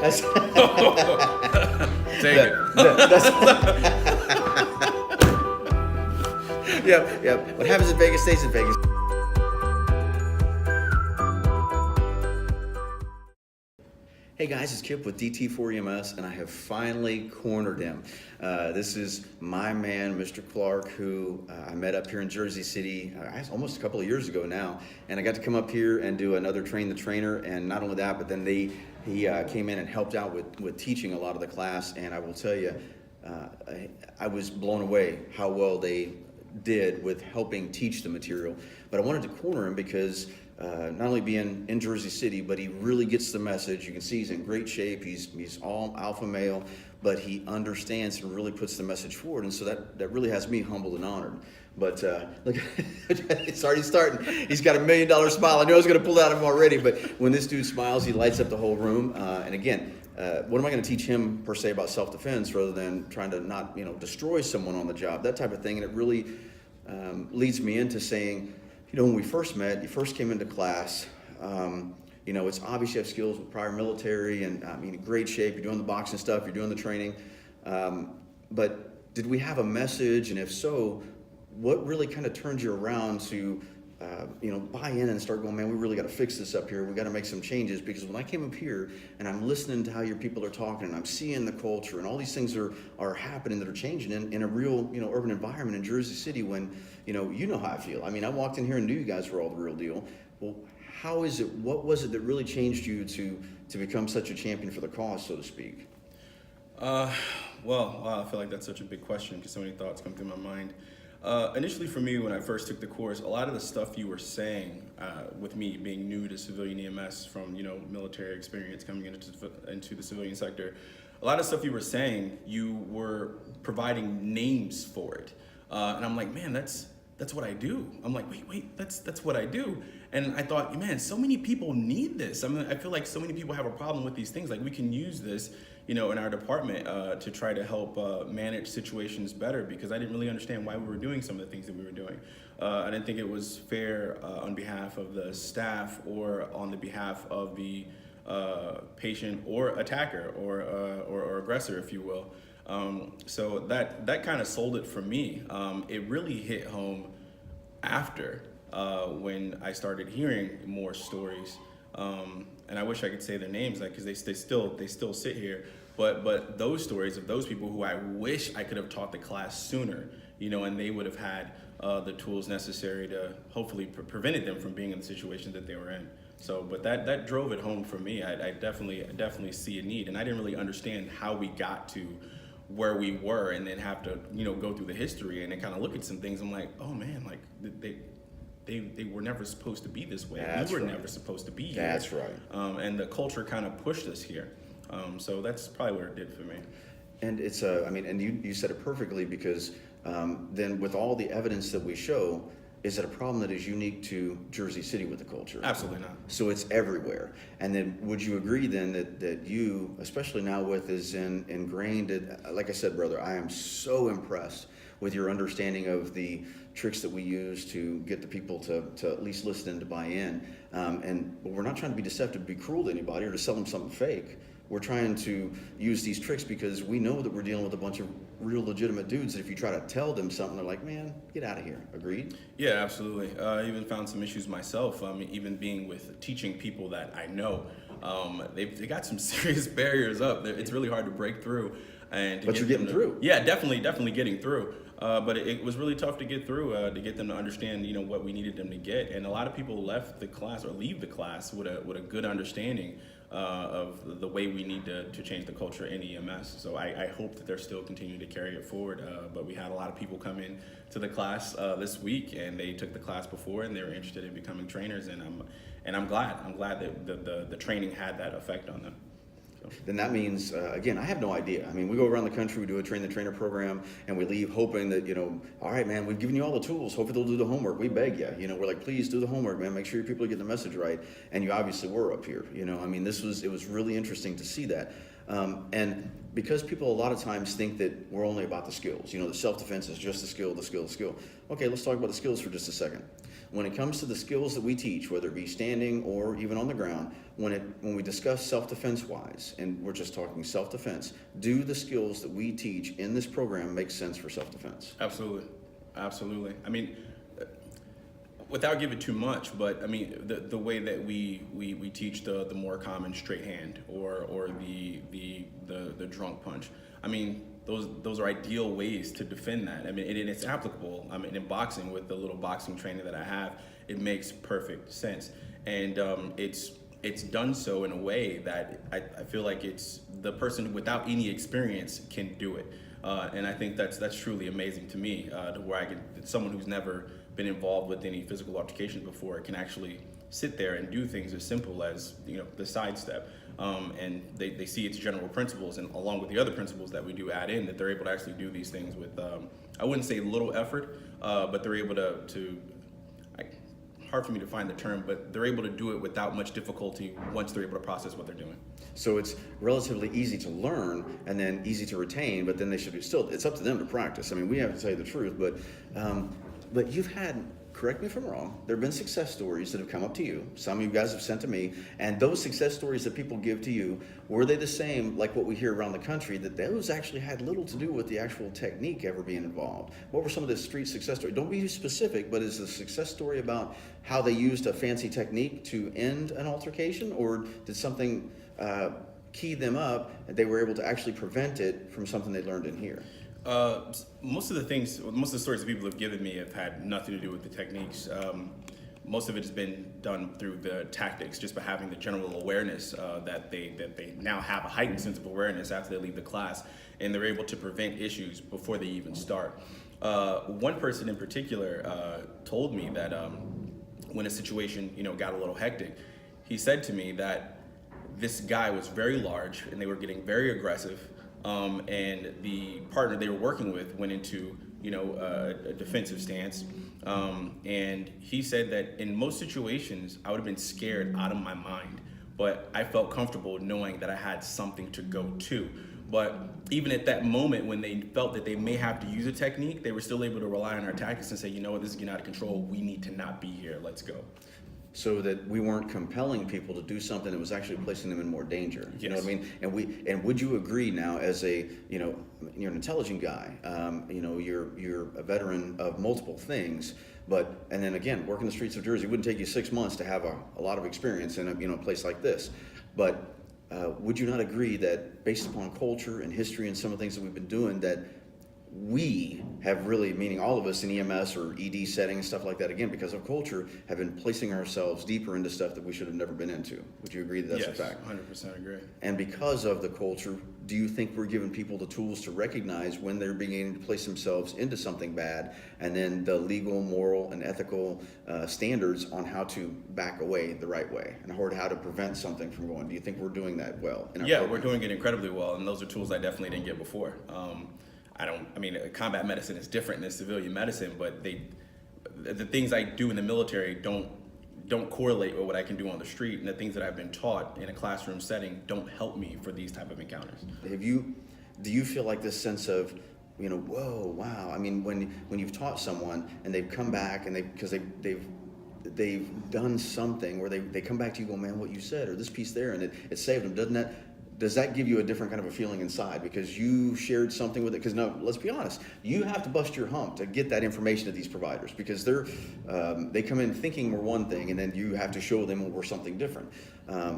That's, Take it. yeah. What happens in Vegas stays in Vegas. Hey guys, it's Kip with DT4EMS, and I have finally cornered him. This is my man, Mr. Clark, who I met up here in Jersey City almost a couple of years ago now, and I got to come up here and do another Train the Trainer, and not only that, but then he came in and helped out with teaching a lot of the class, and I will tell you, I was blown away how well they did with helping teach the material. But I wanted to corner him because not only being in Jersey City, but he really gets the message. You can see he's in great shape. He's all alpha male, but he understands and really puts the message forward. And so that really has me humbled and honored. But look, it's already starting. He's got $1 million smile. I knew I was going to pull out of him already, but when this dude smiles, he lights up the whole room. And again, what am I going to teach him per se about self-defense rather than trying to not destroy someone on the job, that type of thing. And it really leads me into saying, when we first met, you first came into class, it's obvious you have skills with prior military and in great shape, you're doing the boxing stuff, you're doing the training, but did we have a message, and if so, what really kind of turned you around to buy in and start going, man, we really got to fix this up here, we got to make some changes? Because when I came up here and I'm listening to how your people are talking and I'm seeing the culture and all these things are happening that are changing in a real urban environment in Jersey City, when you know how I feel. I mean, I walked in here and knew you guys were all the real deal. Well, what was it that really changed you to become such a champion for the cause, so to speak? Well, wow, I feel like that's such a big question because so many thoughts come through my mind. Initially for me, when I first took the course, a lot of the stuff you were saying, with me being new to civilian EMS from, military experience coming into the civilian sector, a lot of stuff you were saying, you were providing names for it. And I'm like, man, that's what I do. I'm like, wait, that's what I do. And I thought, man, so many people need this. I mean, I feel like so many people have a problem with these things. Like, we can use this, in our department to try to help manage situations better, because I didn't really understand why we were doing some of the things that we were doing. I didn't think it was fair on behalf of the staff or on the behalf of the patient or attacker or aggressor, if you will. So that kind of sold it for me. It really hit home after when I started hearing more stories. And I wish I could say their names, because they still sit here. But those stories of those people who I wish I could have taught the class sooner, and they would have had the tools necessary to hopefully prevented them from being in the situation that they were in. So, but that drove it home for me. I definitely see a need, and I didn't really understand how we got to where we were, and then have to go through the history and then kind of look at some things. I'm like, oh man, like they were never supposed to be this way. That's we were right. never supposed to be here. That's right. And the culture kind of pushed us here. So that's probably what it did for me. And it's and you said it perfectly, because then with all the evidence that we show, is it a problem that is unique to Jersey City with the culture? Absolutely not. So it's everywhere. And then would you agree then that you, especially now with is ingrained, like I said, brother, I am so impressed with your understanding of the tricks that we use to get the people to at least listen and to buy in. And we're not trying to be deceptive, be cruel to anybody, or to sell them something fake. We're trying to use these tricks because we know that we're dealing with a bunch of real legitimate dudes that if you try to tell them something, they're like, man, get out of here. Agreed? Yeah, absolutely. I even found some issues myself, even being with teaching people that I know. They got some serious barriers up. It's really hard to break through. But you're getting through. Yeah, definitely getting through. But it was really tough to get through, to get them to understand, what we needed them to get. And a lot of people left the class or leave the class with a good understanding of the way we need to change the culture in EMS. So I hope that they're still continuing to carry it forward. But we had a lot of people come in to the class this week, and they took the class before, and they were interested in becoming trainers. And I'm glad that the training had that effect on them. Then that means, again, I have no idea. I mean, we go around the country, we do a train the trainer program, and we leave hoping that, all right, man, we've given you all the tools. Hopefully they'll do the homework. We beg you. We're like, please do the homework, man. Make sure your people are getting the message right. And you obviously were up here. I mean, it was really interesting to see that. And because people a lot of times think that we're only about the skills, the self-defense is just the skill. Okay, let's talk about the skills for just a second. When it comes to the skills that we teach, whether it be standing or even on the ground, when we discuss self-defense wise, and we're just talking self-defense, do the skills that we teach in this program make sense for self-defense? Absolutely, absolutely. I mean, without giving too much, but I mean the way that we teach the more common straight hand or the drunk punch. I mean, those are ideal ways to defend that. I mean, and it's applicable. I mean, in boxing, with the little boxing training that I have, it makes perfect sense, and it's done so in a way that I feel like it's the person without any experience can do it, and I think that's truly amazing to me, to where someone who's never been involved with any physical altercations before can actually sit there and do things as simple as, you know, the sidestep, and they see its general principles, and along with the other principles that we do add in, that they're able to actually do these things with, I wouldn't say little effort, but they're able to hard for me to find the term, but they're able to do it without much difficulty once they're able to process what they're doing. So it's relatively easy to learn and then easy to retain, but then they should be still, it's up to them to practice. I mean, we have to tell you the truth, but you've had, correct me if I'm wrong, there have been success stories that have come up to you. Some of you guys have sent to me, and those success stories that people give to you, were they the same like what we hear around the country, that those actually had little to do with the actual technique ever being involved? What were some of the street success stories? Don't be too specific, but is the success story about how they used a fancy technique to end an altercation, or did something key them up and they were able to actually prevent it from something they learned in here? Most of the stories that people have given me have had nothing to do with the techniques. Most of it has been done through the tactics, just by having the general awareness that they now have a heightened sense of awareness after they leave the class, and they're able to prevent issues before they even start. One person in particular told me that when a situation, you know, got a little hectic, he said to me that this guy was very large and they were getting very aggressive. And the partner they were working with went into, you know, a defensive stance. And he said that in most situations, I would have been scared out of my mind, but I felt comfortable knowing that I had something to go to. But even at that moment, when they felt that they may have to use a technique, they were still able to rely on our tactics and say, you know what, this is getting out of control. We need to not be here. Let's go. So that we weren't compelling people to do something that was actually placing them in more danger. Yes. You know what I mean? And would you agree now, as a, you know, you're an intelligent guy, you know, you're a veteran of multiple things, and then again, working the streets of Jersey, it wouldn't take you 6 months to have a lot of experience in a place like this. But would you not agree that based upon culture and history and some of the things that we've been doing, that we have really, meaning all of us in EMS or ED settings, stuff like that, again, because of culture, have been placing ourselves deeper into stuff that we should have never been into? Would you agree that that's a fact? Yes, 100% agree. And because of the culture, do you think we're giving people the tools to recognize when they're beginning to place themselves into something bad, and then the legal, moral, and ethical standards on how to back away the right way, and how to prevent something from going? Do you think we're doing that well in our program? We're doing it incredibly well, and those are tools I definitely didn't get before. Combat medicine is different than civilian medicine, but the things I do in the military don't correlate with what I can do on the street, and the things that I've been taught in a classroom setting don't help me for these type of encounters. Do you feel like this sense of, you know, whoa, wow? I mean, when you've taught someone and they've come back and because they've done something where they come back to you, go, man, what you said, or this piece there, and it saved them, does that give you a different kind of a feeling inside because you shared something with it? Because now, let's be honest, you have to bust your hump to get that information to these providers, because they come in thinking we're one thing, and then you have to show them we're something different.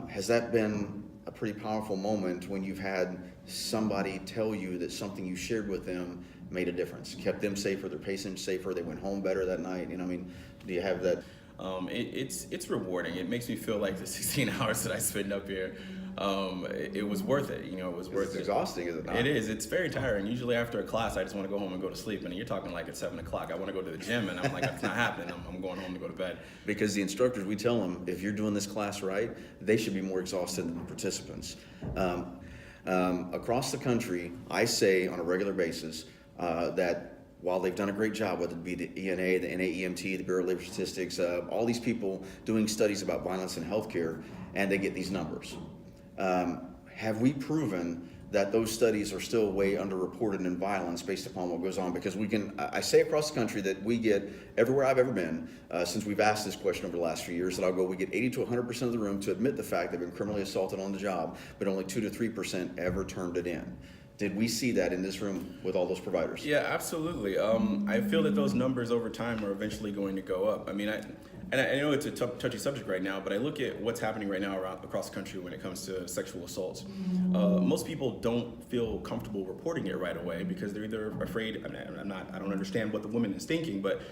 Has that been a pretty powerful moment when you've had somebody tell you that something you shared with them made a difference, kept them safer, their patients safer, they went home better that night? You know, I mean, do you have that? It's rewarding. It makes me feel like the 16 hours that I spent up here, it was worth it. You know, it was worth it. It's exhausting, is it not? It is. It's very tiring. Usually after a class, I just want to go home and go to sleep. And you're talking like at 7 o'clock. I want to go to the gym, and I'm like, that's not happening. I'm going home to go to bed. Because the instructors, we tell them, if you're doing this class right, they should be more exhausted than the participants. Across the country, I say on a regular basis that while they've done a great job, whether it be the ENA, the NAEMT, the Bureau of Labor Statistics, all these people doing studies about violence in healthcare, and they get these numbers. Have we proven that those studies are still way underreported in violence based upon what goes on, because I say across the country that we get, everywhere I've ever been, since we've asked this question over the last few years, that we get 80 to 100% of the room to admit the fact they've been criminally assaulted on the job, but only 2 to 3% ever turned it in. Did we see that in this room with all those providers? Yeah, absolutely. I feel that those numbers over time are eventually going to go up. I mean, I know it's a touchy subject right now, but I look at what's happening right now across the country when it comes to sexual assaults. Most people don't feel comfortable reporting it right away because they're either afraid. I don't understand what the woman is thinking, but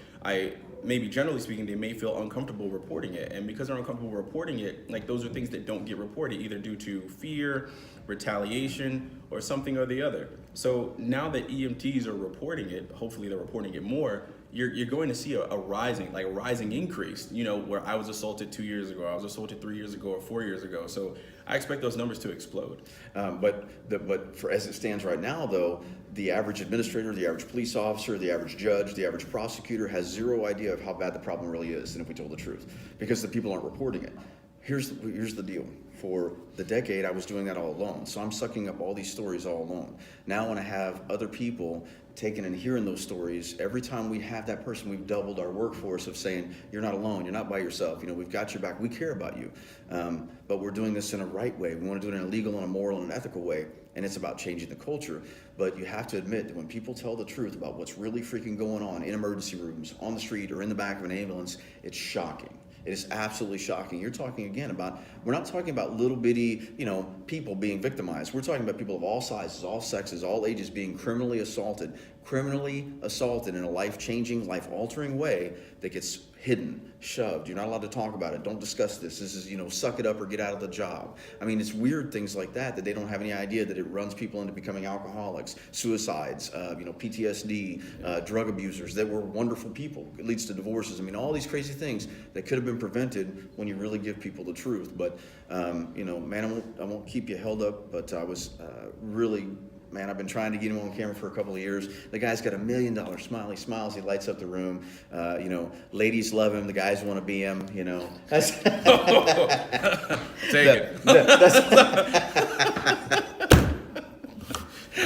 maybe generally speaking, they may feel uncomfortable reporting it. And because they're uncomfortable reporting it, like, those are things that don't get reported, either due to fear, retaliation, or something or the other. So now that EMTs are reporting it, hopefully they're reporting it more, you're going to see a rising increase, where I was assaulted 2 years ago, I was assaulted 3 years ago, or 4 years ago. So I expect those numbers to explode. But as it stands right now, though, the average administrator, the average police officer, the average judge, the average prosecutor has zero idea of how bad the problem really is, and if we told the truth, because the people aren't reporting it. Here's the deal. For the decade, I was doing that all alone. So I'm sucking up all these stories all alone. Now when I have other people taking and hearing those stories, every time we have that person, we've doubled our workforce of saying, you're not alone, you're not by yourself, we've got your back, we care about you. But we're doing this in a right way. We want to do it in a legal and a moral and an ethical way, and it's about changing the culture. But you have to admit that when people tell the truth about what's really freaking going on in emergency rooms, on the street, or in the back of an ambulance, it's shocking. It is absolutely shocking. You're talking again about, we're not talking about little bitty, people being victimized. We're talking about people of all sizes, all sexes, all ages being criminally assaulted in a life-changing, life-altering way that gets hidden, shoved. You're not allowed to talk about it. Don't discuss this. This is, suck it up or get out of the job. I mean, it's weird things like that they don't have any idea that it runs people into becoming alcoholics, suicides, PTSD, drug abusers that were wonderful people. It leads to divorces. I mean, all these crazy things that could have been prevented when you really give people the truth. But, man, I won't keep you held up, but I was really... Man, I've been trying to get him on camera for a couple of years. The guy's got $1 million smile. He smiles. He lights up the room. Ladies love him. The guys want to be him. That's Take it.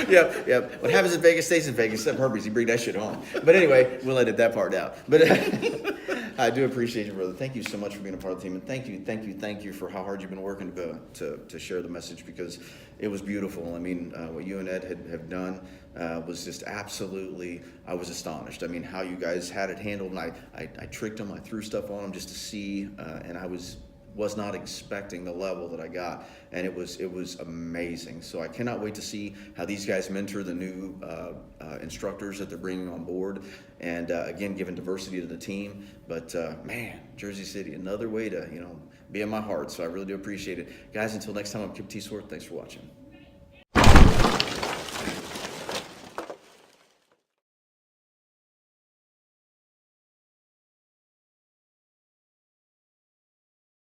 Yep. What happens in Vegas stays in Vegas. Except Herpes, he bring that shit home. But anyway, we'll edit that part out. But I do appreciate you, brother. Thank you so much for being a part of the team, and thank you for how hard you've been working to share the message, because it was beautiful. I mean, what you and Ed have done was just absolutely. I was astonished. I mean, how you guys had it handled, and I tricked them. I threw stuff on them just to see, and I was not expecting the level that I got, and it was amazing. So I cannot wait to see how these guys mentor the new instructors that they're bringing on board, and again, giving diversity to the team. But man, Jersey City, another way to be in my heart. So I really do appreciate it, guys. Until next time, I'm Kip Teitsort. Thanks for watching.